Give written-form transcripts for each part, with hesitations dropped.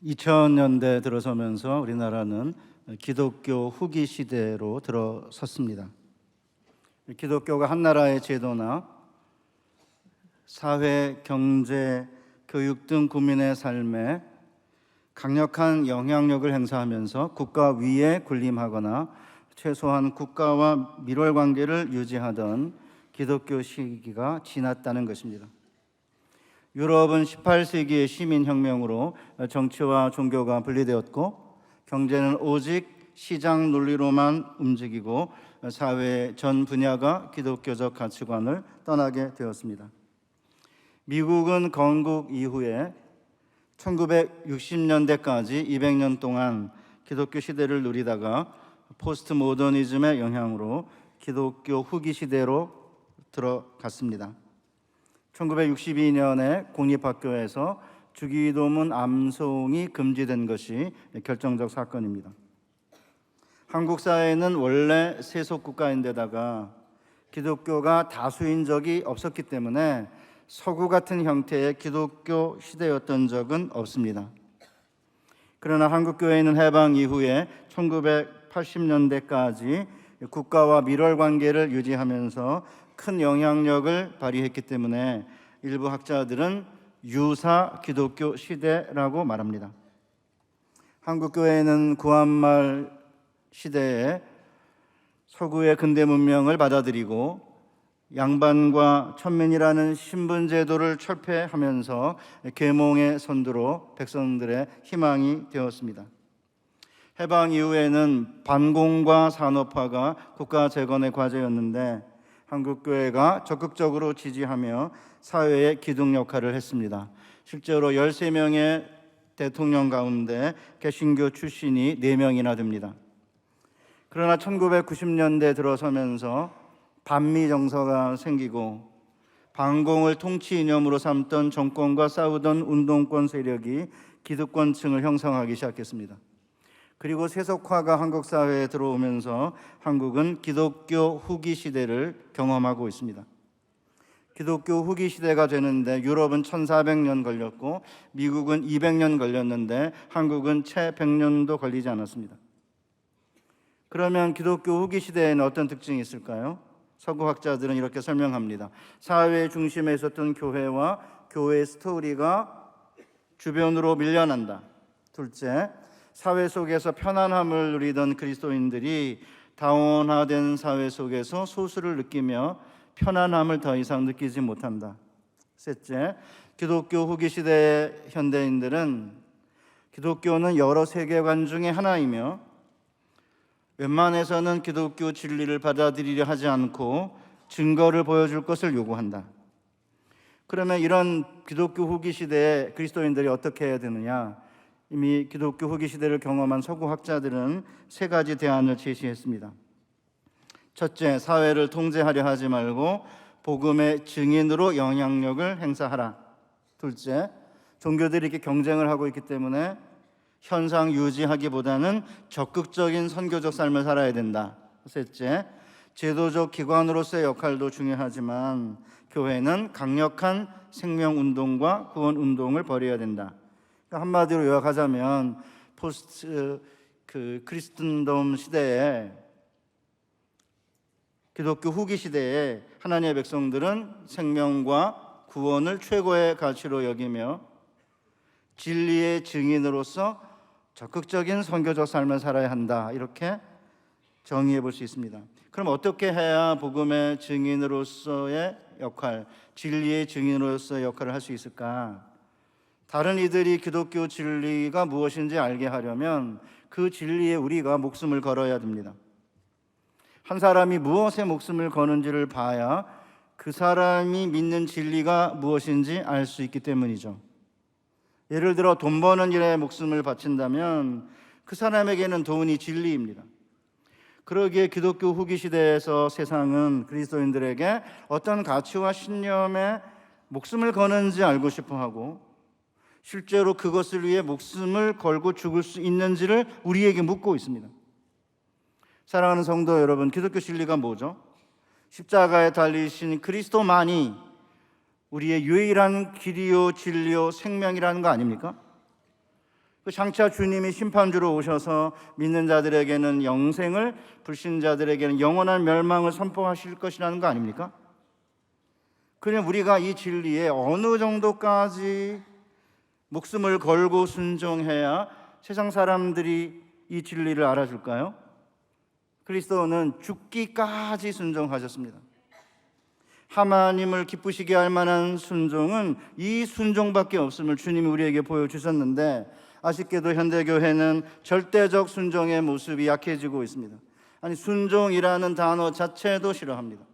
2000년대 들어서면서 우리나라는 기독교 후기 시대로 들어섰습니다. 기독교가 한 나라의 제도나 사회, 경제, 교육 등 국민의 삶에 강력한 영향력을 행사하면서 국가 위에 군림하거나 최소한 국가와 밀월 관계를 유지하던 기독교 시기가 지났다는 것입니다. 유럽은 18세기의 시민혁명으로 정치와 종교가 분리되었고, 경제는 오직 시장 논리로만 움직이고 사회의 전 분야가 기독교적 가치관을 떠나게 되었습니다. 미국은 건국 이후에 1960년대까지 200년 동안 기독교 시대를 누리다가 포스트 모더니즘의 영향으로 기독교 후기 시대로 들어갔습니다. 1962년에 공립학교에서 주기도문 암송이 금지된 것이 결정적 사건입니다. 한국 사회는 원래 세속국가인데다가 기독교가 다수인 적이 없었기 때문에 서구 같은 형태의 기독교 시대였던 적은 없습니다. 그러나 한국교회는 해방 이후에 1980년대까지 국가와 밀월 관계를 유지하면서 큰 영향력을 발휘했기 때문에 일부 학자들은 유사 기독교 시대라고 말합니다. 한국교회는 구한말 시대에 서구의 근대 문명을 받아들이고 양반과 천민이라는 신분 제도를 철폐하면서 계몽의 선두로 백성들의 희망이 되었습니다. 해방 이후에는 반공과 산업화가 국가 재건의 과제였는데 한국교회가 적극적으로 지지하며 사회의 기둥 역할을 했습니다. 실제로 13명의 대통령 가운데 개신교 출신이 4명이나 됩니다. 그러나 1990년대 들어서면서 반미 정서가 생기고 반공을 통치 이념으로 삼던 정권과 싸우던 운동권 세력이 기득권층을 형성하기 시작했습니다. 그리고 세속화가 한국 사회에 들어오면서 한국은 기독교 후기 시대를 경험하고 있습니다. 기독교 후기 시대가 되는데 유럽은 1400년 걸렸고 미국은 200년 걸렸는데 한국은 채 100년도 걸리지 않았습니다. 그러면 기독교 후기 시대에는 어떤 특징이 있을까요? 서구 학자들은 이렇게 설명합니다. 사회 중심에 있었던 교회와 교회의 스토리가 주변으로 밀려난다. 둘째, 사회 속에서 편안함을 누리던 그리스도인들이 다원화된 사회 속에서 소수를 느끼며 편안함을 더 이상 느끼지 못한다. 셋째, 기독교 후기 시대의 현대인들은 기독교는 여러 세계관 중에 하나이며 웬만해서는 기독교 진리를 받아들이려 하지 않고 증거를 보여줄 것을 요구한다. 그러면 이런 기독교 후기 시대에 그리스도인들이 어떻게 해야 되느냐? 이미 기독교 후기 시대를 경험한 서구 학자들은 3가지 대안을 제시했습니다. 첫째, 사회를 통제하려 하지 말고 복음의 증인으로 영향력을 행사하라. 둘째, 종교들이 이렇게 경쟁을 하고 있기 때문에 현상 유지하기보다는 적극적인 선교적 삶을 살아야 된다. 셋째, 제도적 기관으로서의 역할도 중요하지만 교회는 강력한 생명운동과 구원운동을 벌여야 된다. 한마디로 요약하자면 포스트 크리스턴덤 시대에 기독교 후기 시대에 하나님의 백성들은 생명과 구원을 최고의 가치로 여기며 진리의 증인으로서 적극적인 선교적 삶을 살아야 한다. 이렇게 정의해 볼 수 있습니다. 그럼 어떻게 해야 복음의 증인으로서의 역할, 진리의 증인으로서의 역할을 할 수 있을까? 다른 이들이 기독교 진리가 무엇인지 알게 하려면 그 진리에 우리가 목숨을 걸어야 됩니다. 한 사람이 무엇에 목숨을 거는지를 봐야 그 사람이 믿는 진리가 무엇인지 알 수 있기 때문이죠. 예를 들어 돈 버는 일에 목숨을 바친다면 그 사람에게는 돈이 진리입니다. 그러기에 기독교 후기 시대에서 세상은 그리스도인들에게 어떤 가치와 신념에 목숨을 거는지 알고 싶어하고 실제로 그것을 위해 목숨을 걸고 죽을 수 있는지를 우리에게 묻고 있습니다. 사랑하는 성도 여러분, 기독교 진리가 뭐죠? 십자가에 달리신 그리스도만이 우리의 유일한 길이요 진리요 생명이라는 거 아닙니까? 그 장차 주님이 심판주로 오셔서 믿는 자들에게는 영생을, 불신자들에게는 영원한 멸망을 선포하실 것이라는 거 아닙니까? 그냥 우리가 이 진리에 어느 정도까지 목숨을 걸고 순종해야 세상 사람들이 이 진리를 알아줄까요? 그리스도는 죽기까지 순종하셨습니다. 하나님을 기쁘시게 할 만한 순종은 이 순종밖에 없음을 주님이 우리에게 보여주셨는데, 아쉽게도 현대교회는 절대적 순종의 모습이 약해지고 있습니다. 아니, 순종이라는 단어 자체도 싫어합니다.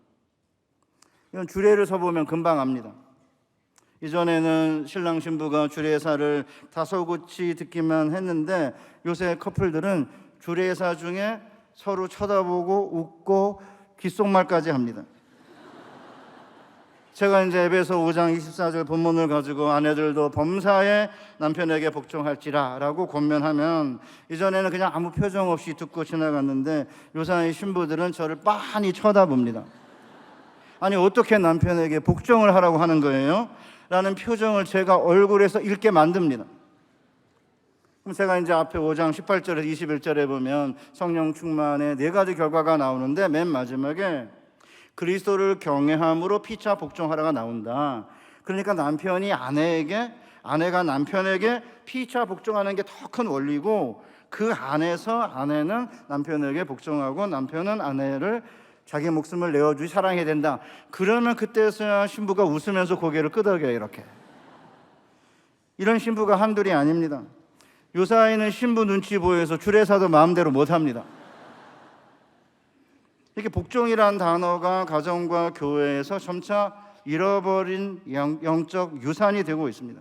이건 주례를 서보면 금방 압니다. 이전에는 신랑 신부가 주례사를 다소곳이 듣기만 했는데, 요새 커플들은 주례사 중에 서로 쳐다보고 웃고 귓속말까지 합니다. 제가 이제 에베소 5장 24절 본문을 가지고 아내들도 범사에 남편에게 복종할지라 라고 권면하면, 이전에는 그냥 아무 표정 없이 듣고 지나갔는데 요새 신부들은 저를 빤히 쳐다봅니다. 아니, 어떻게 남편에게 복종을 하라고 하는 거예요? 라는 표정을 제가 얼굴에서 읽게 만듭니다. 그럼 제가 이제 앞에 5장 18절에서 21절에 보면 성령 충만의 4가지 결과가 나오는데, 맨 마지막에 그리스도를 경외함으로 피차 복종하라가 나온다. 그러니까 남편이 아내에게, 아내가 남편에게 피차 복종하는 게 더 큰 원리고, 그 안에서 아내는 남편에게 복종하고 남편은 아내를 자기 목숨을 내어주지 사랑해야 된다. 그러면 그때서야 신부가 웃으면서 고개를 끄덕여요. 이렇게. 이런 신부가 한둘이 아닙니다. 요사이는 신부 눈치 보여서 주례사도 마음대로 못합니다. 이렇게 복종이라는 단어가 가정과 교회에서 점차 잃어버린 영적 유산이 되고 있습니다.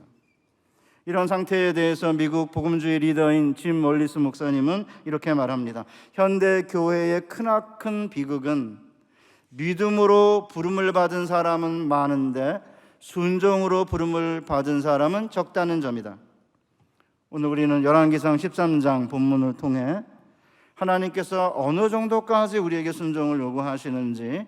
이런 상태에 대해서 미국 복음주의 리더인 짐 월리스 목사님은 이렇게 말합니다. 현대 교회의 크나큰 비극은 믿음으로 부름을 받은 사람은 많은데 순종으로 부름을 받은 사람은 적다는 점이다. 오늘 우리는 열왕기상 13장 본문을 통해 하나님께서 어느 정도까지 우리에게 순종을 요구하시는지,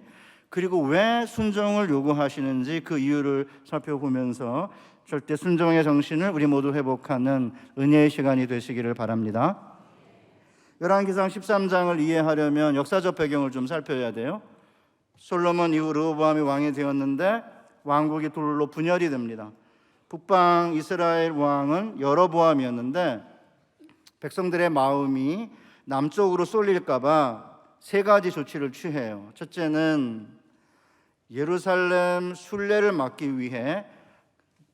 그리고 왜 순종을 요구하시는지 그 이유를 살펴보면서 절대 순종의 정신을 우리 모두 회복하는 은혜의 시간이 되시기를 바랍니다. 열왕기상 13장을 이해하려면 역사적 배경을 좀 살펴야 돼요. 솔로몬 이후 르호보암이 왕이 되었는데 왕국이 둘로 분열이 됩니다. 북방 이스라엘 왕은 여로보암이었는데, 백성들의 마음이 남쪽으로 쏠릴까 봐 3가지 조치를 취해요. 첫째는 예루살렘 순례를 막기 위해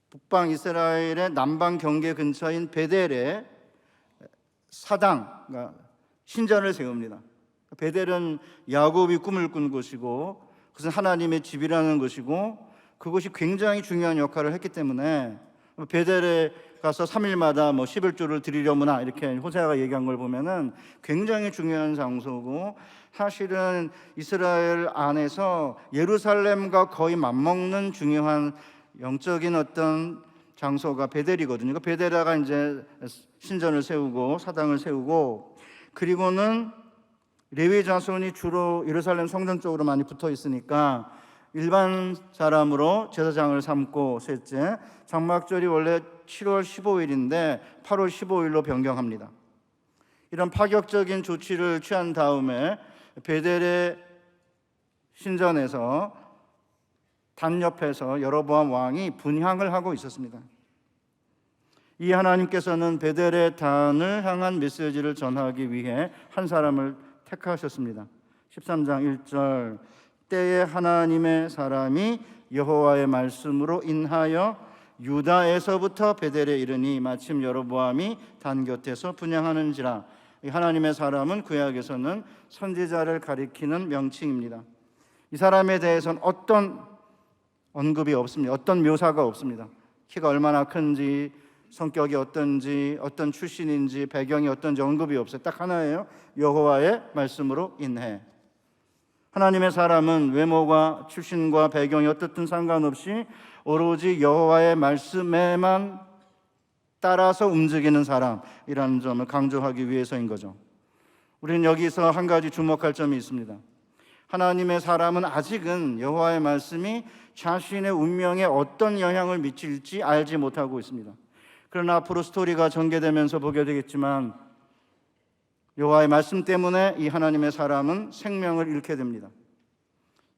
북방 이스라엘의 남방 경계 근처인 베델에 사당, 그러니까 신전을 세웁니다. 베델은 야곱이 꿈을 꾼 곳이고, 그것은 하나님의 집이라는 것이고, 그것이 굉장히 중요한 역할을 했기 때문에 베델에 가서 3일마다 11조를 드리려무나 이렇게 호세아가 얘기한 걸 보면은 굉장히 중요한 장소고, 사실은 이스라엘 안에서 예루살렘과 거의 맞먹는 중요한 영적인 어떤 장소가 베델이거든요. 베델에다가 이제 신전을 세우고 사당을 세우고, 그리고는 레위 자손이 주로 예루살렘 성전 쪽으로 많이 붙어 있으니까 일반 사람으로 제사장을 삼고, 셋째, 장막절이 원래 7월 15일인데 8월 15일로 변경합니다. 이런 파격적인 조치를 취한 다음에 베델의 신전에서 단 옆에서 여로보암 왕이 분향을 하고 있었습니다. 이 하나님께서는 베델의 단을 향한 메시지를 전하기 위해 한 사람을 택하셨습니다. 13장 1절, 때에 하나님의 사람이 여호와의 말씀으로 인하여 유다에서부터 베델에 이르니 마침 여로보암이 단 곁에서 분향하는지라. 하나님의 사람은 구약에서는 선지자를 가리키는 명칭입니다. 이 사람에 대해서는 어떤 언급이 없습니다. 어떤 묘사가 없습니다. 키가 얼마나 큰지, 성격이 어떤지, 어떤 출신인지, 배경이 어떤지 언급이 없어요. 딱 하나예요. 여호와의 말씀으로 인해. 하나님의 사람은 외모와 출신과 배경이 어떻든 상관없이 오로지 여호와의 말씀에만 따라서 움직이는 사람이라는 점을 강조하기 위해서인 거죠. 우리는 여기서 한 가지 주목할 점이 있습니다. 하나님의 사람은 아직은 여호와의 말씀이 자신의 운명에 어떤 영향을 미칠지 알지 못하고 있습니다. 그러나 앞으로 스토리가 전개되면서 보게 되겠지만 여호와의 말씀 때문에 이 하나님의 사람은 생명을 잃게 됩니다.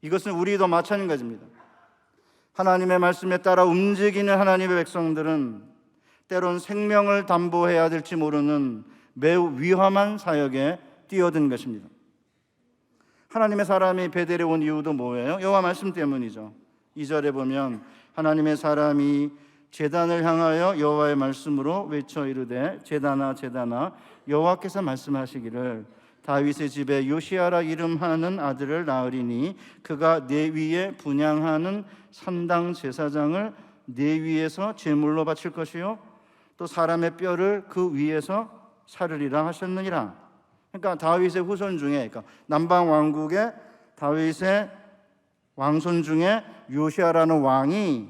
이것은 우리도 마찬가지입니다. 하나님의 말씀에 따라 움직이는 하나님의 백성들은 때론 생명을 담보해야 될지 모르는 매우 위험한 사역에 뛰어든 것입니다. 하나님의 사람이 베델에 온 이유도 뭐예요? 여호와 말씀 때문이죠. 2절에 보면 하나님의 사람이 제단을 향하여 여호와의 말씀으로 외쳐 이르되 제단아 제단아 여호와께서 말씀하시기를 다윗의 집에 요시아라 이름하는 아들을 낳으리니 그가 내 위에 분향하는 산당 제사장을 내 위에서 제물로 바칠 것이요 또 사람의 뼈를 그 위에서 사르리라 하셨느니라. 그러니까 다윗의 후손 중에, 그러니까 남방 왕국의 다윗의 왕손 중에 요시아라는 왕이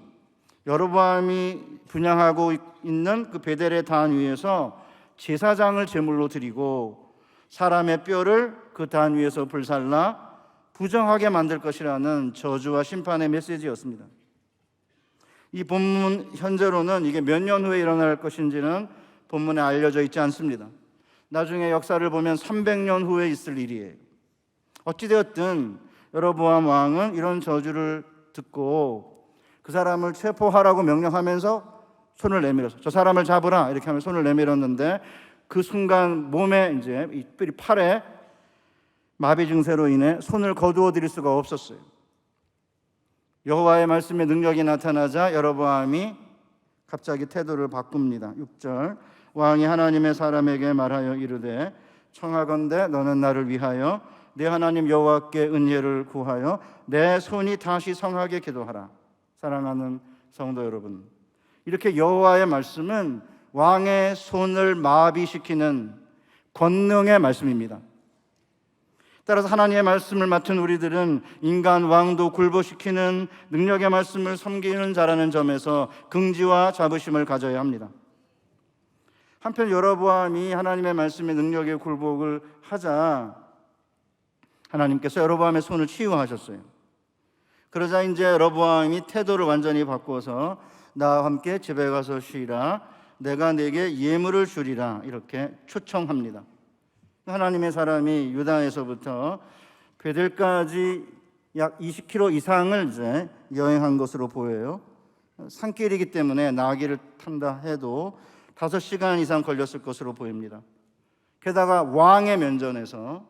여로보암이 분향하고 있는 그 베델의 단 위에서 제사장을 제물로 드리고 사람의 뼈를 그 단 위에서 불살라 부정하게 만들 것이라는 저주와 심판의 메시지였습니다. 이 본문 현재로는 이게 몇 년 후에 일어날 것인지는 본문에 알려져 있지 않습니다. 나중에 역사를 보면 300년 후에 있을 일이에요. 어찌되었든 여로보암 왕은 이런 저주를 듣고 그 사람을 체포하라고 명령하면서 손을 내밀어서 저 사람을 잡으라 이렇게 하면 손을 내밀었는데 그 순간 몸에 이제 이 팔에 마비 증세로 인해 손을 거두어 드릴 수가 없었어요. 여호와의 말씀의 능력이 나타나자 여로보암이 갑자기 태도를 바꿉니다. 6절 왕이 하나님의 사람에게 말하여 이르되 청하건대 너는 나를 위하여 내 하나님 여호와께 은혜를 구하여 내 손이 다시 성하게 기도하라. 사랑하는 성도 여러분, 이렇게 여호와의 말씀은 왕의 손을 마비시키는 권능의 말씀입니다. 따라서 하나님의 말씀을 맡은 우리들은 인간 왕도 굴복시키는 능력의 말씀을 섬기는 자라는 점에서 긍지와 자부심을 가져야 합니다. 한편 여로보암이 하나님의 말씀의 능력에 굴복을 하자 하나님께서 여로보암의 손을 치유하셨어요. 그러자 이제 여로보암이 태도를 완전히 바꿔서 나와 함께 집에 가서 쉬라 내가 내게 예물을 주리라 이렇게 초청합니다. 하나님의 사람이 유다에서부터 베델까지 약 20km 이상을 이제 여행한 것으로 보여요. 산길이기 때문에 나귀를 탄다 해도 5시간 이상 걸렸을 것으로 보입니다. 게다가 왕의 면전에서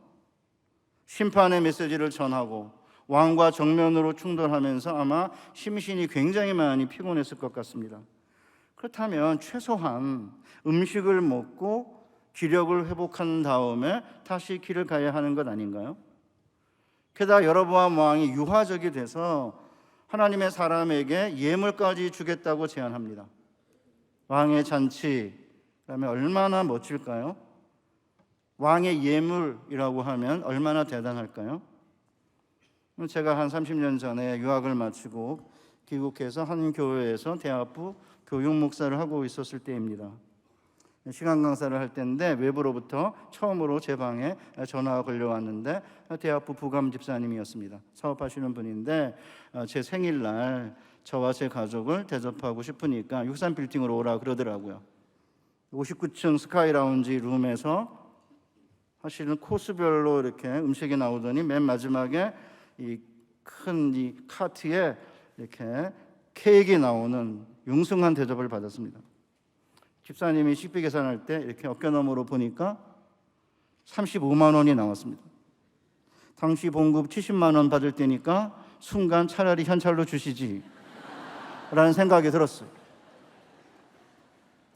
심판의 메시지를 전하고 왕과 정면으로 충돌하면서 아마 심신이 굉장히 많이 피곤했을 것 같습니다. 그렇다면 최소한 음식을 먹고 기력을 회복한 다음에 다시 길을 가야 하는 것 아닌가요? 게다가 여로보암 왕이 유화적이 돼서 하나님의 사람에게 예물까지 주겠다고 제안합니다. 왕의 잔치, 그러면 얼마나 멋질까요? 왕의 예물이라고 하면 얼마나 대단할까요? 제가 한 30년 전에 유학을 마치고 귀국해서 한 교회에서 대학부 교육 목사를 하고 있었을 때입니다. 시간 강사를 할 때인데 외부로부터 처음으로 제 방에 전화가 걸려왔는데 대학부 부감 집사님이었습니다. 사업하시는 분인데 제 생일날 저와 제 가족을 대접하고 싶으니까 63 빌딩으로 오라 그러더라고요. 59층 스카이 라운지 룸에서 사실은 코스별로 이렇게 음식이 나오더니 맨 마지막에 이 큰 이 카트에 이렇게 케이크가 나오는 융숭한 대접을 받았습니다. 집사님이 식비 계산할 때 이렇게 어깨너머로 보니까 35만 원이 나왔습니다. 당시 봉급 70만 원 받을 때니까 순간 차라리 현찰로 주시지 라는 생각이 들었어요.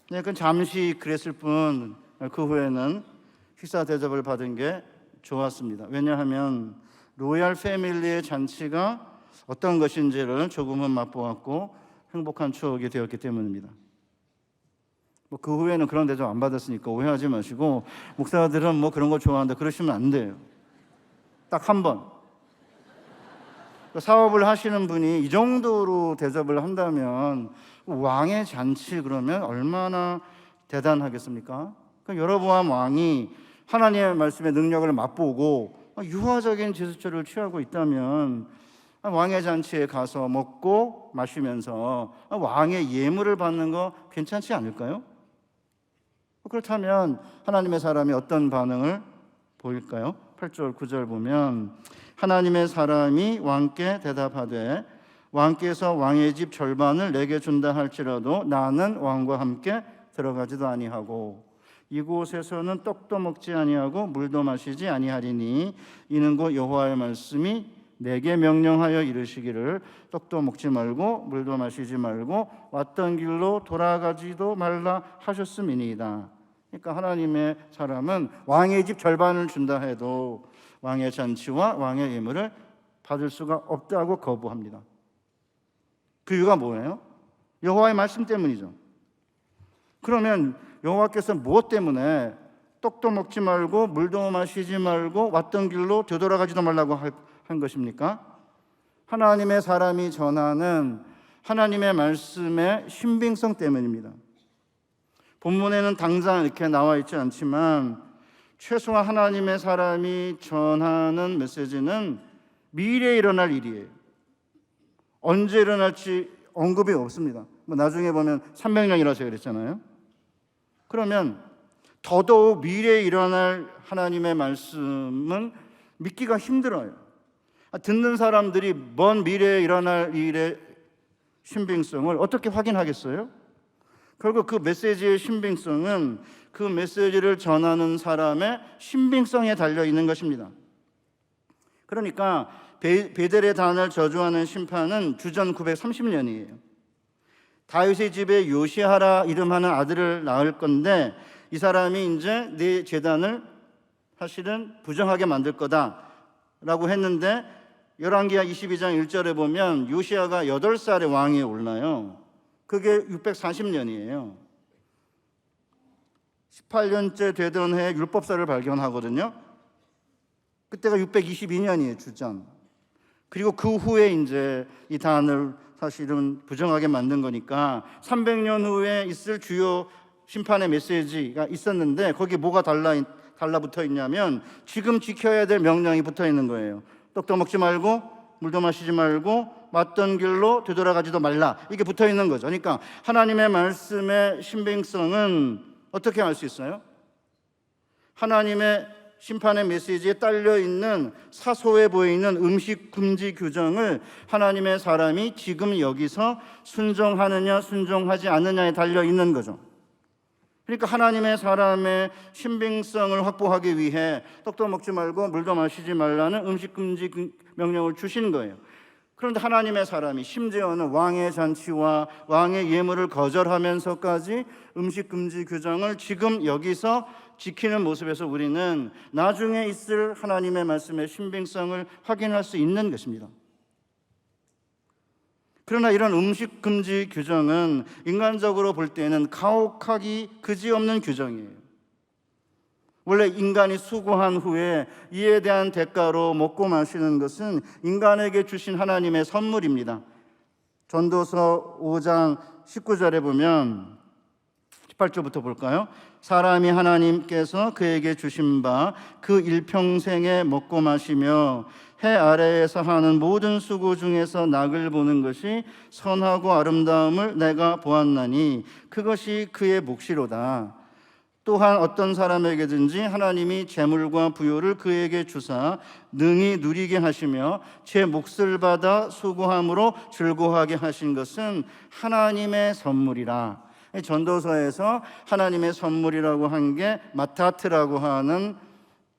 그러니까 잠시 그랬을 뿐 그 후에는 식사 대접을 받은 게 좋았습니다. 왜냐하면 로얄 패밀리의 잔치가 어떤 것인지를 조금은 맛보았고 행복한 추억이 되었기 때문입니다. 그 후에는 그런 대접 안 받았으니까 오해하지 마시고 목사들은 그런 거 좋아하는데 그러시면 안 돼요. 딱 한 번. 사업을 하시는 분이 이 정도로 대접을 한다면 왕의 잔치 그러면 얼마나 대단하겠습니까? 여로보암 왕이 하나님의 말씀의 능력을 맛보고 유화적인 제스처를 취하고 있다면 왕의 잔치에 가서 먹고 마시면서 왕의 예물을 받는 거 괜찮지 않을까요? 그렇다면 하나님의 사람이 어떤 반응을 보일까요? 8절 9절 보면 하나님의 사람이 왕께 대답하되 왕께서 왕의 집 절반을 내게 준다 할지라도 나는 왕과 함께 들어가지도 아니하고 이곳에서는 떡도 먹지 아니하고 물도 마시지 아니하리니 이는 곧 여호와의 말씀이 내게 명령하여 이르시기를 떡도 먹지 말고 물도 마시지 말고 왔던 길로 돌아가지도 말라 하셨음이니이다. 그러니까 하나님의 사람은 왕의 집 절반을 준다 해도 왕의 잔치와 왕의 예물을 받을 수가 없다고 거부합니다. 그 이유가 뭐예요? 여호와의 말씀 때문이죠. 그러면 여호와께서 무엇 때문에 떡도 먹지 말고 물도 마시지 말고 왔던 길로 되돌아가지도 말라고 한 것입니까? 하나님의 사람이 전하는 하나님의 말씀의 신빙성 때문입니다. 본문에는 당장 이렇게 나와 있지 않지만 최소한 하나님의 사람이 전하는 메시지는 미래에 일어날 일이에요. 언제 일어날지 언급이 없습니다. 나중에 보면 300년이라서 그랬잖아요. 그러면 더더욱 미래에 일어날 하나님의 말씀은 믿기가 힘들어요. 듣는 사람들이 먼 미래에 일어날 일의 신빙성을 어떻게 확인하겠어요? 결국 그 메시지의 신빙성은 그 메시지를 전하는 사람의 신빙성에 달려 있는 것입니다. 그러니까 베델의 단을 저주하는 심판은 주전 930년이에요. 다윗의 집에 요시하라 이름하는 아들을 낳을 건데 이 사람이 이제 네 제단을 사실은 부정하게 만들 거다라고 했는데 열왕기하 22장 1절에 보면 요시야가 8살에 왕위에 올라요. 그게 640년이에요. 18년째 되던 해에 율법서를 발견하거든요. 그때가 622년이에요, 주전. 그리고 그 후에 이제 이 단을 사실은 부정하게 만든 거니까 300년 후에 있을 주요 심판의 메시지가 있었는데 거기에 뭐가 달라붙어 있냐면 지금 지켜야 될 명령이 붙어 있는 거예요. 떡도 먹지 말고 물도 마시지 말고 왔던 길로 되돌아가지도 말라. 이게 붙어 있는 거죠. 그러니까 하나님의 말씀의 신빙성은 어떻게 알 수 있어요? 하나님의 심판의 메시지에 딸려 있는 사소해 보이는 음식 금지 규정을 하나님의 사람이 지금 여기서 순종하느냐 순종하지 않느냐에 달려 있는 거죠. 그러니까 하나님의 사람의 신빙성을 확보하기 위해 떡도 먹지 말고 물도 마시지 말라는 음식 금지 명령을 주신 거예요. 그런데 하나님의 사람이 심지어는 왕의 잔치와 왕의 예물을 거절하면서까지 음식 금지 규정을 지금 여기서 지키는 모습에서 우리는 나중에 있을 하나님의 말씀의 신빙성을 확인할 수 있는 것입니다. 그러나 이런 음식 금지 규정은 인간적으로 볼 때는 가혹하기 그지없는 규정이에요. 원래 인간이 수고한 후에 이에 대한 대가로 먹고 마시는 것은 인간에게 주신 하나님의 선물입니다. 전도서 5장 19절에 보면 18절부터 볼까요? 사람이 하나님께서 그에게 주신 바 그 일평생에 먹고 마시며 해 아래에서 하는 모든 수고 중에서 낙을 보는 것이 선하고 아름다움을 내가 보았나니 그것이 그의 몫이로다. 또한 어떤 사람에게든지 하나님이 재물과 부요를 그에게 주사 능히 누리게 하시며 제 몫을 받아 수고함으로 즐거워하게 하신 것은 하나님의 선물이라. 전도서에서 하나님의 선물이라고 한 게 마타트라고 하는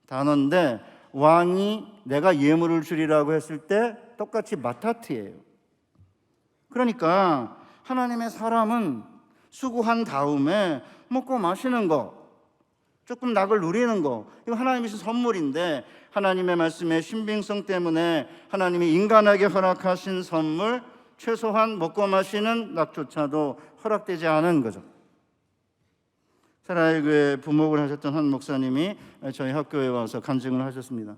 단어인데 왕이 내가 예물을 주리라고 했을 때 똑같이 마타트예요. 그러니까 하나님의 사람은 수고한 다음에 먹고 마시는 거, 조금 낙을 누리는 거, 이거 하나님이 주신 선물인데 하나님의 말씀의 신빙성 때문에 하나님이 인간에게 허락하신 선물, 최소한 먹고 마시는 낙조차도 허락되지 않은 거죠. 세라이교회 부목을 하셨던 한 목사님이 저희 학교에 와서 간증을 하셨습니다.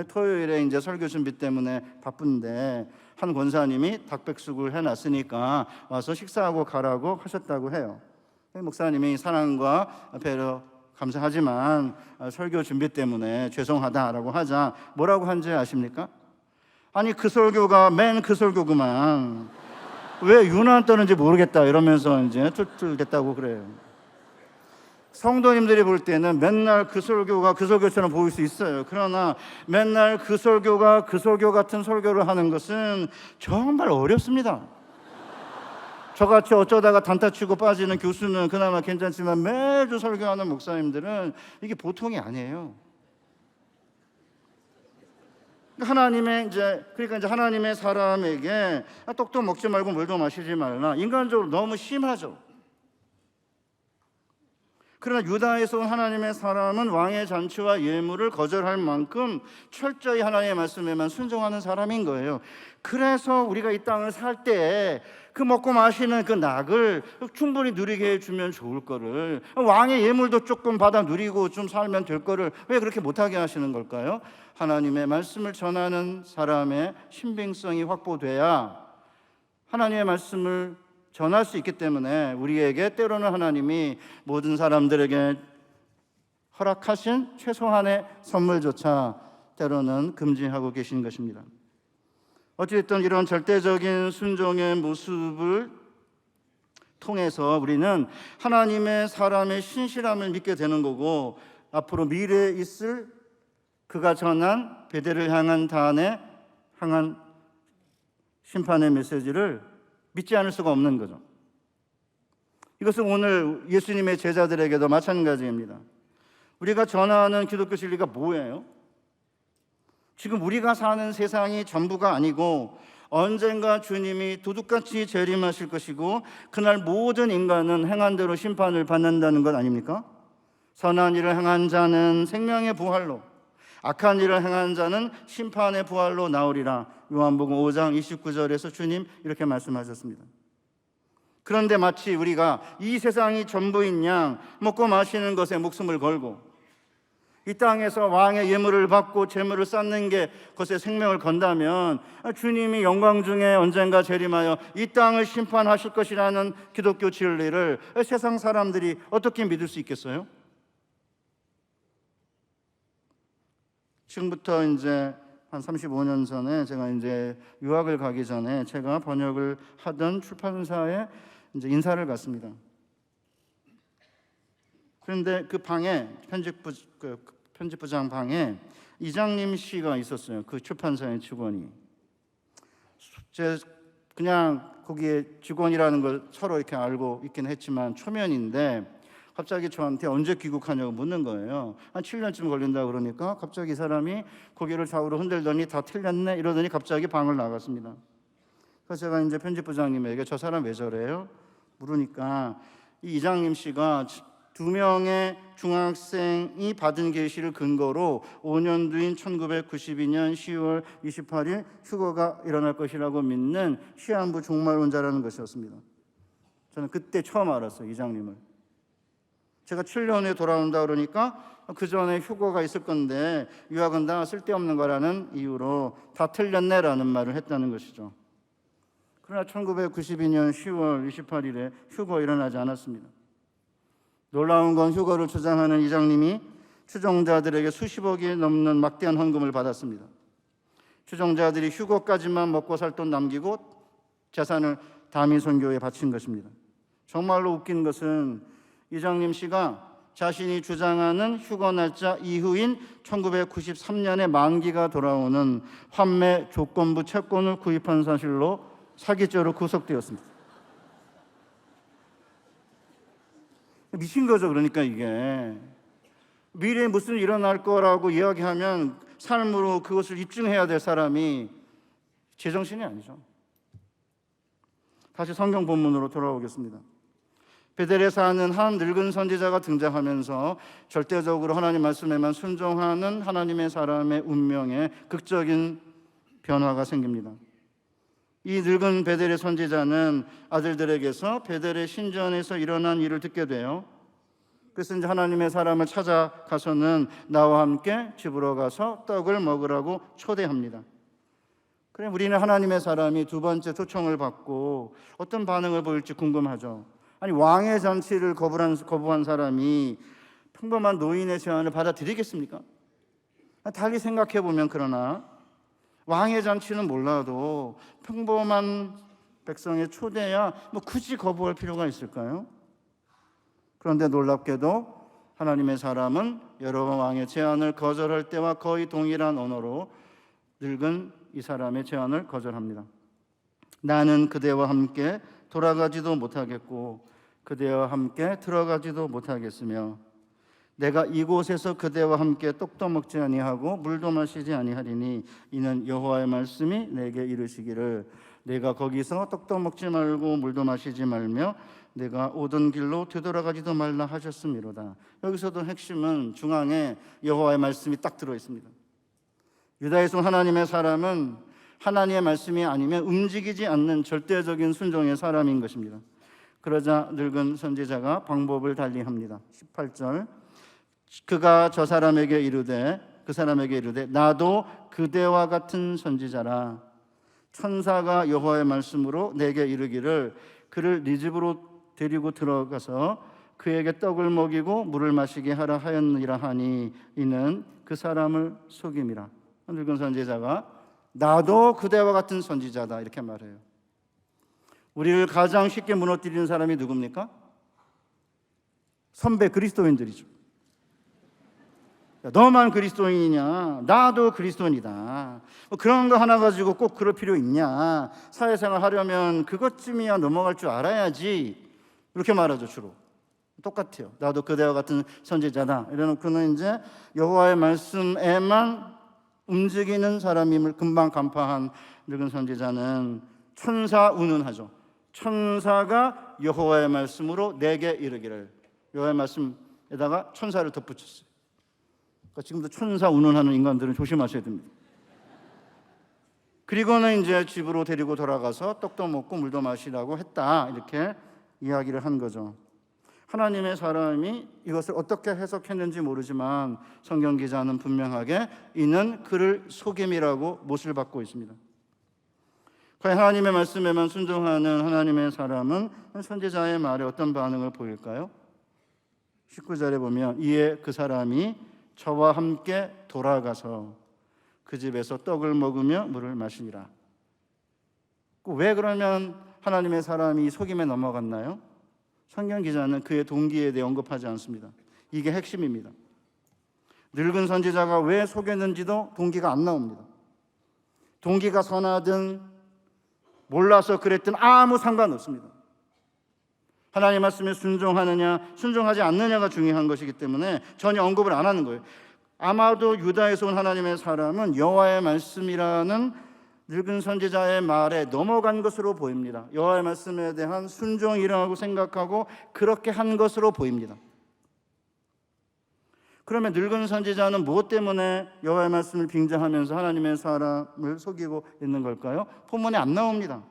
토요일에 이제 설교 준비 때문에 바쁜데 한 권사님이 닭백숙을 해놨으니까 와서 식사하고 가라고 하셨다고 해요. 목사님이 사랑과 배려 감사하지만 설교 준비 때문에 죄송하다라고 하자 뭐라고 한지 아십니까? 아니 그 설교가 맨 그 설교구만. 왜 유난 떠는지 모르겠다 이러면서 이제 툴툴댔다고 그래요. 성도님들이 볼 때는 맨날 그 설교가 그 설교처럼 보일 수 있어요. 그러나 맨날 그 설교가 그 설교 같은 설교를 하는 것은 정말 어렵습니다. 저같이 어쩌다가 단타 치고 빠지는 교수는 그나마 괜찮지만 매주 설교하는 목사님들은 이게 보통이 아니에요. 그러니까 이제 하나님의 사람에게 떡도 먹지 말고 물도 마시지 말라, 인간적으로 너무 심하죠. 그러나 유다에서 온 하나님의 사람은 왕의 잔치와 예물을 거절할 만큼 철저히 하나님의 말씀에만 순종하는 사람인 거예요. 그래서 우리가 이 땅을 살 때 그 먹고 마시는 그 낙을 충분히 누리게 해주면 좋을 거를, 왕의 예물도 조금 받아 누리고 좀 살면 될 거를 왜 그렇게 못하게 하시는 걸까요? 하나님의 말씀을 전하는 사람의 신빙성이 확보돼야 하나님의 말씀을 전할 수 있기 때문에 우리에게 때로는 하나님이 모든 사람들에게 허락하신 최소한의 선물조차 때로는 금지하고 계신 것입니다. 어찌됐든 이런 절대적인 순종의 모습을 통해서 우리는 하나님의 사람의 신실함을 믿게 되는 거고, 앞으로 미래에 있을 그가 전한 베델을 향한 단에 향한 심판의 메시지를 믿지 않을 수가 없는 거죠. 이것은 오늘 예수님의 제자들에게도 마찬가지입니다. 우리가 전하는 기독교 진리가 뭐예요? 지금 우리가 사는 세상이 전부가 아니고 언젠가 주님이 도둑같이 재림하실 것이고 그날 모든 인간은 행한 대로 심판을 받는다는 것 아닙니까? 선한 일을 행한 자는 생명의 부활로, 악한 일을 행한 자는 심판의 부활로 나오리라. 요한복음 5장 29절에서 주님 이렇게 말씀하셨습니다. 그런데 마치 우리가 이 세상이 전부인 양 먹고 마시는 것에 목숨을 걸고 이 땅에서 왕의 예물을 받고 재물을 쌓는 게 그것에 생명을 건다면 주님이 영광 중에 언젠가 재림하여 이 땅을 심판하실 것이라는 기독교 진리를 세상 사람들이 어떻게 믿을 수 있겠어요? 지금부터 이제 한 35년 전에 제가 이제 유학을 가기 전에 제가 번역을 하던 출판사에 이제 인사를 갔습니다. 그런데 그 방에 편집부장 방에 이장님 씨가 있었어요. 그 출판사의 직원이. 그냥 거기에 직원이라는 걸 서로 이렇게 알고 있긴 했지만 초면인데 갑자기 저한테 언제 귀국하냐고 묻는 거예요. 한 7년쯤 걸린다 그러니까 갑자기 이 사람이 고개를 좌우로 흔들더니 다 틀렸네 이러더니 갑자기 방을 나갔습니다. 그래서 제가 이제 편집부장님에게 저 사람 왜 저래요? 물으니까 이 이장님 씨가 2명의 중학생이 받은 계시를 근거로 5년 뒤인 1992년 10월 28일 휴거가 일어날 것이라고 믿는 시한부 종말론자라는 것이었습니다. 저는 그때 처음 알았어요, 이장님을. 제가 7년 후에 돌아온다 그러니까 그 전에 휴거가 있을 건데 유학은 다 쓸데없는 거라는 이유로 다 틀렸네라는 말을 했다는 것이죠. 그러나 1992년 10월 28일에 휴거 일어나지 않았습니다. 놀라운 건 휴거를 주장하는 이장님이 추종자들에게 수십억이 넘는 막대한 헌금을 받았습니다. 추종자들이 휴거까지만 먹고 살 돈 남기고 재산을 다미선교에 바친 것입니다. 정말로 웃긴 것은 이장님 씨가 자신이 주장하는 휴거 날짜 이후인 1993년에 만기가 돌아오는 환매 조건부 채권을 구입한 사실로 사기죄로 구속되었습니다. 미친 거죠. 그러니까 이게 미래에 무슨 일이 일어날 거라고 이야기하면 삶으로 그것을 입증해야 될 사람이 제정신이 아니죠. 다시 성경 본문으로 돌아오겠습니다. 베델에 사는 한 늙은 선지자가 등장하면서 절대적으로 하나님 말씀에만 순종하는 하나님의 사람의 운명에 극적인 변화가 생깁니다. 이 늙은 베델의 선지자는 아들들에게서 베델의 신전에서 일어난 일을 듣게 돼요. 그래서 이제 하나님의 사람을 찾아가서는 나와 함께 집으로 가서 떡을 먹으라고 초대합니다. 그래, 우리는 하나님의 사람이 두 번째 초청을 받고 어떤 반응을 보일지 궁금하죠. 아니, 왕의 잔치를 거부한 사람이 평범한 노인의 제안을 받아들이겠습니까? 달리 생각해 보면 그러나 왕의 잔치는 몰라도 평범한 백성의 초대야 뭐 굳이 거부할 필요가 있을까요? 그런데 놀랍게도 하나님의 사람은 여러 왕의 제안을 거절할 때와 거의 동일한 언어로 늙은 이 사람의 제안을 거절합니다. 나는 그대와 함께 돌아가지도 못하겠고 그대와 함께 들어가지도 못하겠으며 내가 이곳에서 그대와 함께 떡도 먹지 아니하고 물도 마시지 아니하리니 이는 여호와의 말씀이 내게 이르시기를 내가 거기서 떡도 먹지 말고 물도 마시지 말며 내가 오던 길로 되돌아가지도 말라 하셨음이로다. 여기서도 핵심은 중앙에 여호와의 말씀이 딱 들어 있습니다. 유다에서 하나님의 사람은 하나님의 말씀이 아니면 움직이지 않는 절대적인 순종의 사람인 것입니다. 그러자 늙은 선지자가 방법을 달리합니다. 18절 그가 그 사람에게 이르되 나도 그대와 같은 선지자라. 천사가 여호와의 말씀으로 내게 이르기를 그를 네 집으로 데리고 들어가서 그에게 떡을 먹이고 물을 마시게 하라 하였느니라 하니 이는 그 사람을 속임이라. 늙은 선지자가 나도 그대와 같은 선지자다 이렇게 말해요. 우리를 가장 쉽게 무너뜨리는 사람이 누굽니까? 선배 그리스도인들이죠. 너만 그리스도인이냐? 나도 그리스도인이다. 뭐 그런 거 하나 가지고 꼭 그럴 필요 있냐? 사회생활 하려면 그것쯤이야 넘어갈 줄 알아야지. 이렇게 말하죠. 주로 똑같아요. 나도 그대와 같은 선지자다 이래놓고는 이제 여호와의 말씀에만 움직이는 사람임을 금방 간파한 늙은 선지자는 천사 운운하죠. 천사가 여호와의 말씀으로 내게 이르기를. 여호와의 말씀에다가 천사를 덧붙였어요. 그러니까 지금도 천사 운운하는 인간들은 조심하셔야 됩니다. 그리고는 이제 집으로 데리고 돌아가서 떡도 먹고 물도 마시라고 했다 이렇게 이야기를 한 거죠. 하나님의 사람이 이것을 어떻게 해석했는지 모르지만 성경 기자는 분명하게 이는 그를 속임이라고 못을 받고 있습니다. 과연 하나님의 말씀에만 순종하는 하나님의 사람은 선지자의 말에 어떤 반응을 보일까요? 19절에 보면 이에 그 사람이 저와 함께 돌아가서 그 집에서 떡을 먹으며 물을 마시니라. 왜 그러면 하나님의 사람이 속임에 넘어갔나요? 성경 기자는 그의 동기에 대해 언급하지 않습니다. 이게 핵심입니다. 늙은 선지자가 왜 속였는지도 동기가 안 나옵니다. 동기가 선하든 몰라서 그랬든 아무 상관없습니다. 하나님의 말씀에 순종하느냐 순종하지 않느냐가 중요한 것이기 때문에 전혀 언급을 안 하는 거예요. 아마도 유다에서 온 하나님의 사람은 여호와의 말씀이라는 늙은 선지자의 말에 넘어간 것으로 보입니다. 여호와의 말씀에 대한 순종이라고 생각하고 그렇게 한 것으로 보입니다. 그러면 늙은 선지자는 무엇 때문에 여호와의 말씀을 빙자하면서 하나님의 사람을 속이고 있는 걸까요? 본문에 안 나옵니다.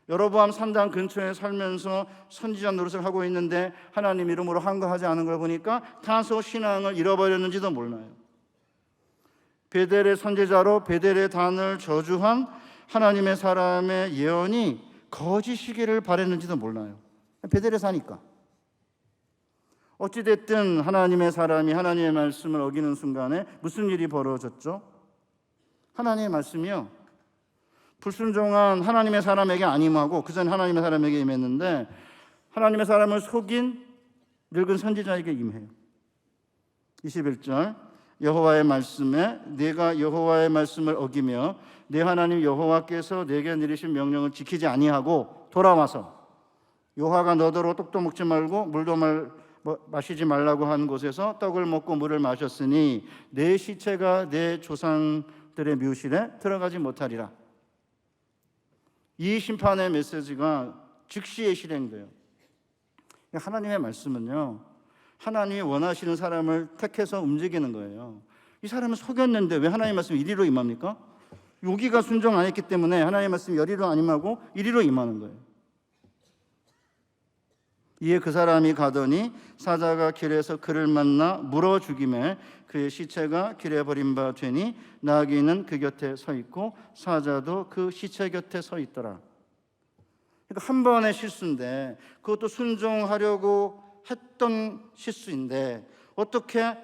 여로보암 산당 근처에 살면서 선지자 노릇을 하고 있는데 하나님 이름으로 한거하지 않은 걸 보니까 다소 신앙을 잃어버렸는지도 몰라요. 베델의 선지자로 베델의 단을 저주한 하나님의 사람의 예언이 거짓이기를 바랬는지도 몰라요. 베델에 사니까. 어찌됐든 하나님의 사람이 하나님의 말씀을 어기는 순간에 무슨 일이 벌어졌죠? 하나님의 말씀이요, 불순종한 하나님의 사람에게 안 임하고 그 전 하나님의 사람에게 임했는데 하나님의 사람을 속인 늙은 선지자에게 임해요. 21절 여호와의 말씀에 내가 여호와의 말씀을 어기며 내 하나님 여호와께서 내게 내리신 명령을 지키지 아니하고 돌아와서 여호와가 너더러 떡도 먹지 말고 물도 마시지 말라고 한 곳에서 떡을 먹고 물을 마셨으니 내 시체가 내 조상들의 묘실에 들어가지 못하리라. 이 심판의 메시지가 즉시에 실행돼요. 하나님의 말씀은요, 하나님이 원하시는 사람을 택해서 움직이는 거예요. 이 사람은 속였는데 왜 하나님의 말씀이 이리로 임합니까? 여기가 순종 안 했기 때문에 하나님의 말씀이 여리로 안 임하고 이리로 임하는 거예요. 이에 그 사람이 가더니 사자가 길에서 그를 만나 물어 죽이매 그의 시체가 길에 버린 바 되니 나귀는 그 곁에 서 있고 사자도 그 시체 곁에 서 있더라. 그러니까 한 번의 실수인데 그것도 순종하려고 했던 실수인데 어떻게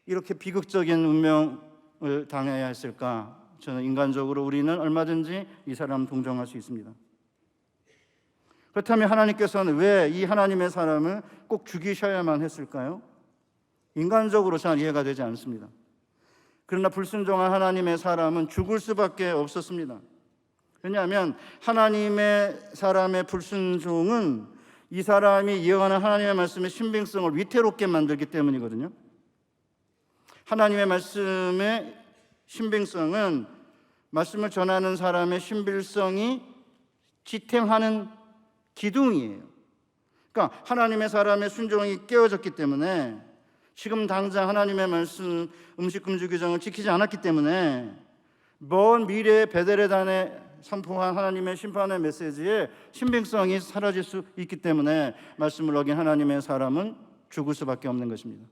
이렇게 비극적인 운명을 당해야 했을까? 저는 인간적으로 우리는 얼마든지 이 사람 동정할 수 있습니다. 그렇다면 하나님께서는 왜 이 하나님의 사람을 꼭 죽이셔야만 했을까요? 인간적으로 잘 이해가 되지 않습니다. 그러나 불순종한 하나님의 사람은 죽을 수밖에 없었습니다. 왜냐하면 하나님의 사람의 불순종은 이 사람이 예언하는 하나님의 말씀의 신빙성을 위태롭게 만들기 때문이거든요. 하나님의 말씀의 신빙성은 말씀을 전하는 사람의 신빙성이 지탱하는 기둥이에요. 그러니까 하나님의 사람의 순종이 깨어졌기 때문에, 지금 당장 하나님의 말씀 음식 금지 규정을 지키지 않았기 때문에 먼 미래의 베델레단에 선포한 하나님의 심판의 메시지의 신빙성이 사라질 수 있기 때문에 말씀을 어긴 하나님의 사람은 죽을 수밖에 없는 것입니다.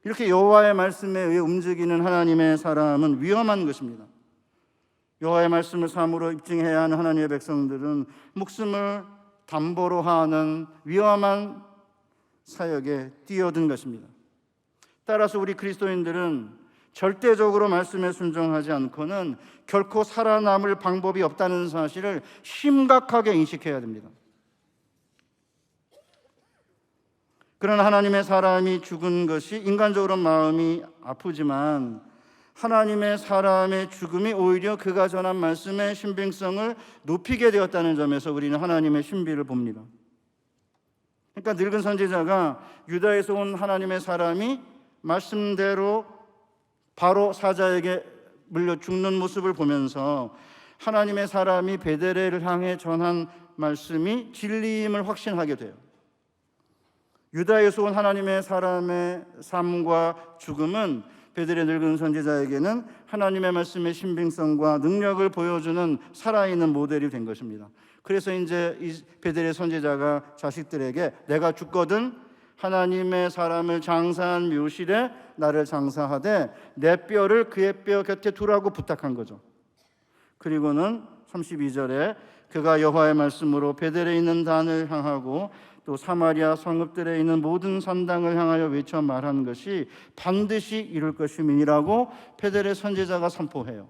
이렇게 여호와의 말씀에 의해 움직이는 하나님의 사람은 위험한 것입니다. 여호와의 말씀을 삶으로 입증해야 하는 하나님의 백성들은 목숨을 담보로 하는 위험한 사역에 뛰어든 것입니다. 따라서 우리 그리스도인들은 절대적으로 말씀에 순종하지 않고는 결코 살아남을 방법이 없다는 사실을 심각하게 인식해야 됩니다. 그러나 하나님의 사람이 죽은 것이 인간적으로 마음이 아프지만 하나님의 사람의 죽음이 오히려 그가 전한 말씀의 신빙성을 높이게 되었다는 점에서 우리는 하나님의 신비를 봅니다. 그러니까 늙은 선지자가 유다에서 온 하나님의 사람이 말씀대로 바로 사자에게 물려 죽는 모습을 보면서 하나님의 사람이 베델레를 향해 전한 말씀이 진리임을 확신하게 돼요. 유다에서 온 하나님의 사람의 삶과 죽음은 베델의 늙은 선지자에게는 하나님의 말씀의 신빙성과 능력을 보여주는 살아있는 모델이 된 것입니다. 그래서 이제 이 베델의 선지자가 자식들에게 내가 죽거든 하나님의 사람을 장사한 묘실에 나를 장사하되 내 뼈를 그의 뼈 곁에 두라고 부탁한 거죠. 그리고는 32절에 그가 여호와의 말씀으로 베델에 있는 단을 향하고 또 사마리아 성읍들에 있는 모든 산당을 향하여 외쳐 말한 것이 반드시 이룰 것임이니라고 베델의 선지자가 선포해요.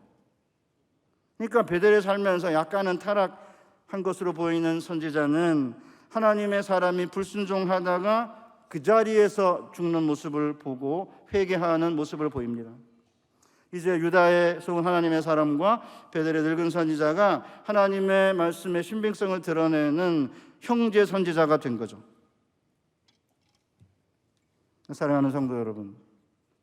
그러니까 베델에 살면서 약간은 타락한 것으로 보이는 선지자는 하나님의 사람이 불순종하다가 그 자리에서 죽는 모습을 보고 회개하는 모습을 보입니다. 이제 유다에서 온 하나님의 사람과 베델의 늙은 선지자가 하나님의 말씀의 신빙성을 드러내는 형제 선지자가 된 거죠. 사랑하는 성도 여러분,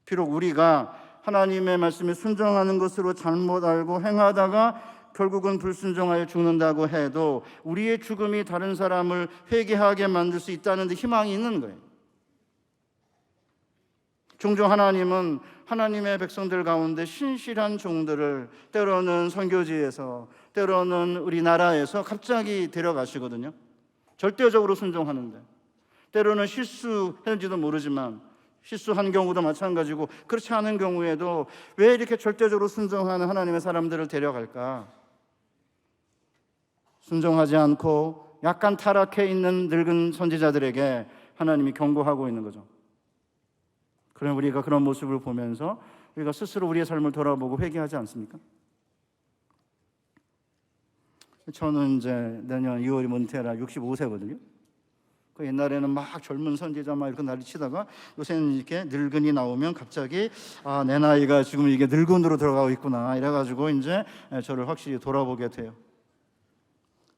비록 우리가 하나님의 말씀에 순종하는 것으로 잘못 알고 행하다가 결국은 불순종하여 죽는다고 해도 우리의 죽음이 다른 사람을 회개하게 만들 수 있다는 데 희망이 있는 거예요. 종종 하나님은 하나님의 백성들 가운데 신실한 종들을 때로는 선교지에서 때로는 우리나라에서 갑자기 데려가시거든요. 절대적으로 순종하는데 때로는 실수했는지도 모르지만 실수한 경우도 마찬가지고 그렇지 않은 경우에도 왜 이렇게 절대적으로 순종하는 하나님의 사람들을 데려갈까? 순종하지 않고 약간 타락해 있는 늙은 선지자들에게 하나님이 경고하고 있는 거죠. 그럼 우리가 그런 모습을 보면서 우리가 스스로 우리의 삶을 돌아보고 회개하지 않습니까? 저는 이제 내년 2월이 문태라 65세거든요. 그 옛날에는 막 젊은 선지자 막 이렇게 난리치다가 요새는 이렇게 늙은이 나오면 갑자기 내 나이가 지금 이게 늙은으로 들어가고 있구나 이래가지고 이제 저를 확실히 돌아보게 돼요.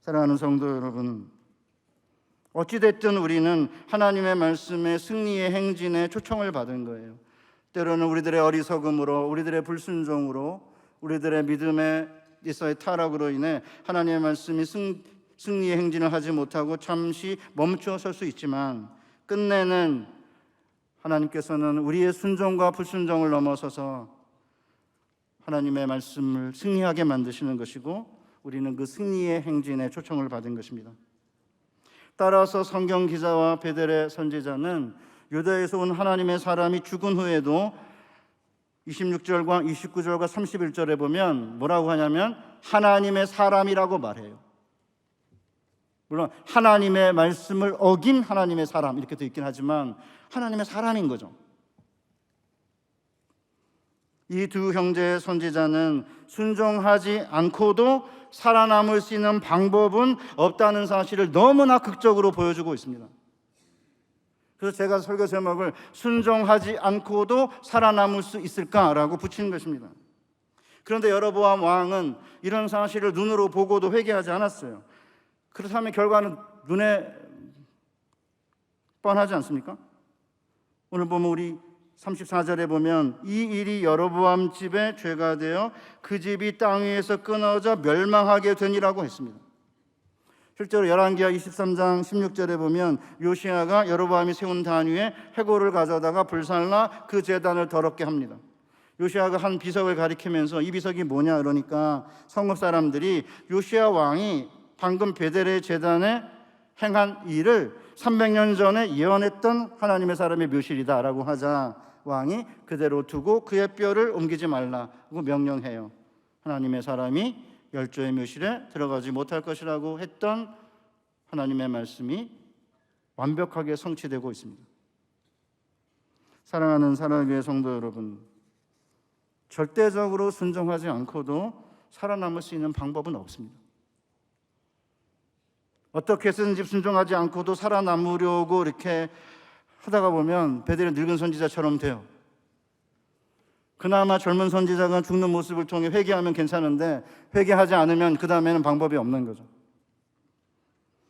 사랑하는 성도 여러분, 어찌됐든 우리는 하나님의 말씀의 승리의 행진에 초청을 받은 거예요. 때로는 우리들의 어리석음으로, 우리들의 불순종으로, 우리들의 믿음에 있어의 타락으로 인해 하나님의 말씀이 승리의 행진을 하지 못하고 잠시 멈춰 설 수 있지만 끝내는 하나님께서는 우리의 순종과 불순종을 넘어서서 하나님의 말씀을 승리하게 만드시는 것이고 우리는 그 승리의 행진에 초청을 받은 것입니다. 따라서 성경 기자와 베델의 선지자는 유다에서 온 하나님의 사람이 죽은 후에도 26절과 29절과 31절에 보면 뭐라고 하냐면 하나님의 사람이라고 말해요. 물론 하나님의 말씀을 어긴 하나님의 사람 이렇게 되어 있긴 하지만 하나님의 사람인 거죠. 이 두 형제의 선지자는 순종하지 않고도 살아남을 수 있는 방법은 없다는 사실을 너무나 극적으로 보여주고 있습니다. 그래서 제가 설교 제목을 순종하지 않고도 살아남을 수 있을까라고 붙인 것입니다. 그런데 여로보암 왕은 이런 사실을 눈으로 보고도 회개하지 않았어요. 그렇다면 결과는 눈에 뻔하지 않습니까? 오늘 보면 우리 34절에 보면 이 일이 여로보암 집의 죄가 되어 그 집이 땅 위에서 끊어져 멸망하게 되니라고 했습니다. 실제로 열왕기하 23장 16절에 보면 요시야가 여로보암이 세운 단 위에 해골을 가져다가 불살라 그 제단을 더럽게 합니다. 요시야가 한 비석을 가리키면서 이 비석이 뭐냐 그러니까 성읍 사람들이 요시야 왕이 방금 베델의 제단에 행한 일을 300년 전에 예언했던 하나님의 사람의 묘실이다라고 하자 왕이 그대로 두고 그의 뼈를 옮기지 말라고 명령해요. 하나님의 사람이 열조의 묘실에 들어가지 못할 것이라고 했던 하나님의 말씀이 완벽하게 성취되고 있습니다. 사랑하는 사랑의 성도 여러분, 절대적으로 순종하지 않고도 살아남을 수 있는 방법은 없습니다. 어떻게 해서든지 순종하지 않고도 살아남으려고 이렇게 하다가 보면 베델의 늙은 선지자처럼 돼요. 그나마 젊은 선지자가 죽는 모습을 통해 회개하면 괜찮은데 회개하지 않으면 그 다음에는 방법이 없는 거죠.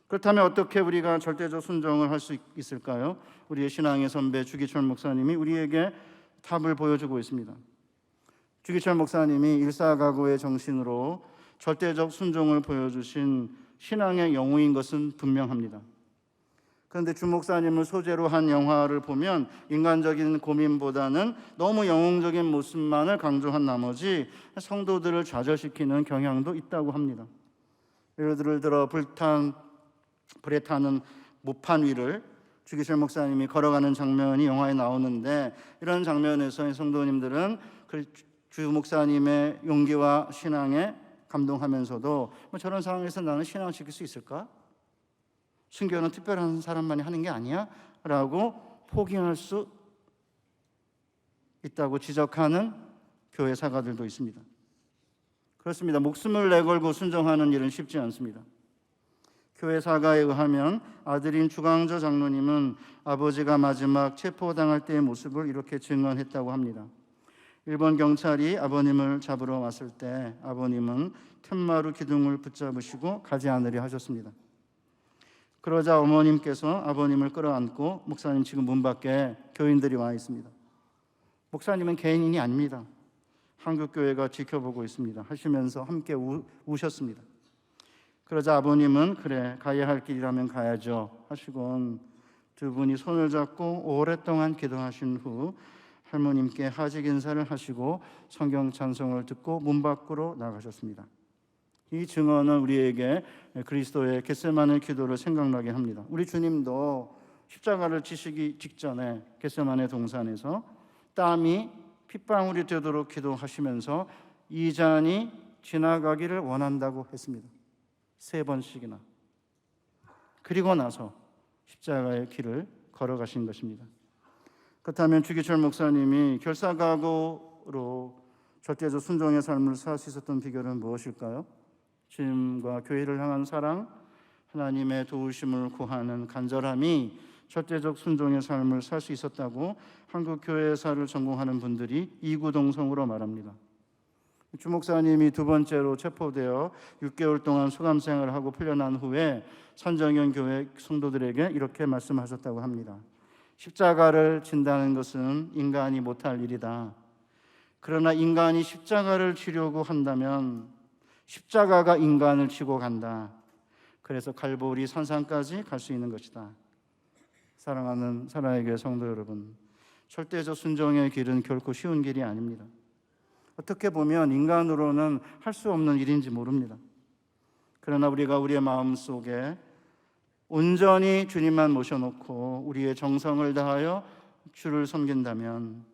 그렇다면 어떻게 우리가 절대적 순종을 할 수 있을까요? 우리의 신앙의 선배 주기철 목사님이 우리에게 답을 보여주고 있습니다. 주기철 목사님이 일사각오의 정신으로 절대적 순종을 보여주신 신앙의 영웅인 것은 분명합니다. 그런데 주 목사님을 소재로 한 영화를 보면 인간적인 고민보다는 너무 영웅적인 모습만을 강조한 나머지 성도들을 좌절시키는 경향도 있다고 합니다. 예를 들어 불에 타는 모판 위를 주기철 목사님이 걸어가는 장면이 영화에 나오는데 이런 장면에서 성도님들은 주 목사님의 용기와 신앙에 감동하면서도 저런 상황에서 나는 신앙을 지킬 수 있을까? 순교는 특별한 사람만이 하는 게 아니야? 라고 포기할 수 있다고 지적하는 교회 사가들도 있습니다. 그렇습니다. 목숨을 내걸고 순종하는 일은 쉽지 않습니다. 교회 사가에 의하면 아들인 주강조 장로님은 아버지가 마지막 체포당할 때의 모습을 이렇게 증언했다고 합니다. 일본 경찰이 아버님을 잡으러 왔을 때 아버님은 툇마루 기둥을 붙잡으시고 가지 않으려 하셨습니다. 그러자 어머님께서 아버님을 끌어안고 목사님 지금 문 밖에 교인들이 와 있습니다. 목사님은 개인이 아닙니다. 한국교회가 지켜보고 있습니다. 하시면서 함께 우셨습니다. 그러자 아버님은 그래 가야 할 길이라면 가야죠 하시곤 두 분이 손을 잡고 오랫동안 기도하신 후 할머님께 하직 인사를 하시고 성경 찬송을 듣고 문 밖으로 나가셨습니다. 이 증언은 우리에게 그리스도의 겟세마네 기도를 생각나게 합니다. 우리 주님도 십자가를 지시기 직전에 겟세마네 동산에서 땀이 핏방울이 되도록 기도하시면서 이 잔이 지나가기를 원한다고 했습니다. 3번씩이나. 그리고 나서 십자가의 길을 걸어가신 것입니다. 그렇다면 주기철 목사님이 결사각오로 절대적 순종의 삶을 살 수 있었던 비결은 무엇일까요? 주님과 교회를 향한 사랑, 하나님의 도우심을 구하는 간절함이 절대적 순종의 삶을 살 수 있었다고 한국 교회사를 전공하는 분들이 이구동성으로 말합니다. 주 목사님이 두 번째로 체포되어 6개월 동안 수감생활을 하고 풀려난 후에 선정연 교회 성도들에게 이렇게 말씀하셨다고 합니다. 십자가를 진다는 것은 인간이 못할 일이다. 그러나 인간이 십자가를 지려고 한다면 십자가가 인간을 지고 간다. 그래서 갈보리 산상까지 갈 수 있는 것이다. 사랑하는 사랑의 교회 성도 여러분, 절대적 순종의 길은 결코 쉬운 길이 아닙니다. 어떻게 보면 인간으로는 할 수 없는 일인지 모릅니다. 그러나 우리가 우리의 마음속에 온전히 주님만 모셔놓고 우리의 정성을 다하여 주를 섬긴다면,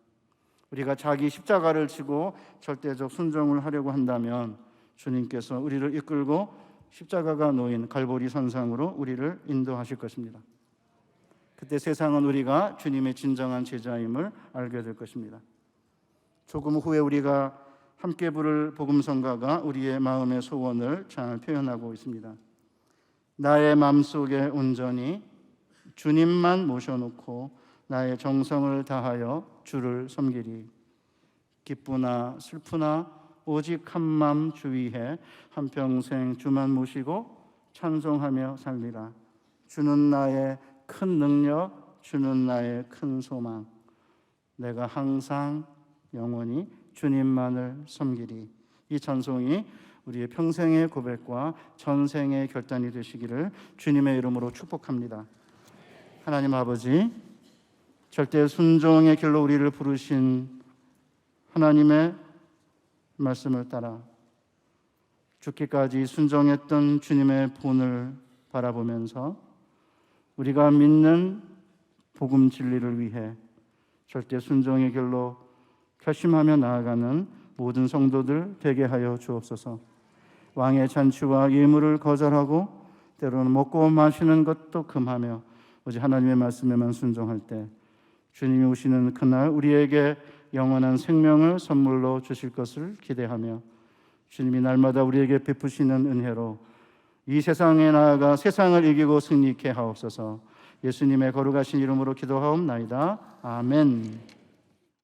우리가 자기 십자가를 지고 절대적 순종을 하려고 한다면 주님께서 우리를 이끌고 십자가가 놓인 갈보리 산상으로 우리를 인도하실 것입니다. 그때 세상은 우리가 주님의 진정한 제자임을 알게 될 것입니다. 조금 후에 우리가 함께 부를 복음성가가 우리의 마음의 소원을 잘 표현하고 있습니다. 나의 마음속에 온전히 주님만 모셔놓고 나의 정성을 다하여 주를 섬기리. 기쁘나 슬프나 오직 한맘 주 위에 한평생 주만 모시고 찬송하며 살리라. 주는 나의 큰 능력, 주는 나의 큰 소망. 내가 항상 영원히 주님만을 섬기리. 이 찬송이 우리의 평생의 고백과 전생의 결단이 되시기를 주님의 이름으로 축복합니다. 하나님 아버지, 절대 순종의 길로 우리를 부르신 하나님의 말씀을 따라 죽기까지 순종했던 주님의 본을 바라보면서 우리가 믿는 복음 진리를 위해 절대 순종의 길로 결심하며 나아가는 모든 성도들 되게 하여 주옵소서. 왕의 잔치와 예물을 거절하고 때로는 먹고 마시는 것도 금하며 오직 하나님의 말씀에만 순종할 때 주님이 오시는 그날 우리에게 영원한 생명을 선물로 주실 것을 기대하며 주님이 날마다 우리에게 베푸시는 은혜로 이 세상에 나아가 세상을 이기고 승리케 하옵소서. 예수님의 거룩하신 이름으로 기도하옵나이다. 아멘.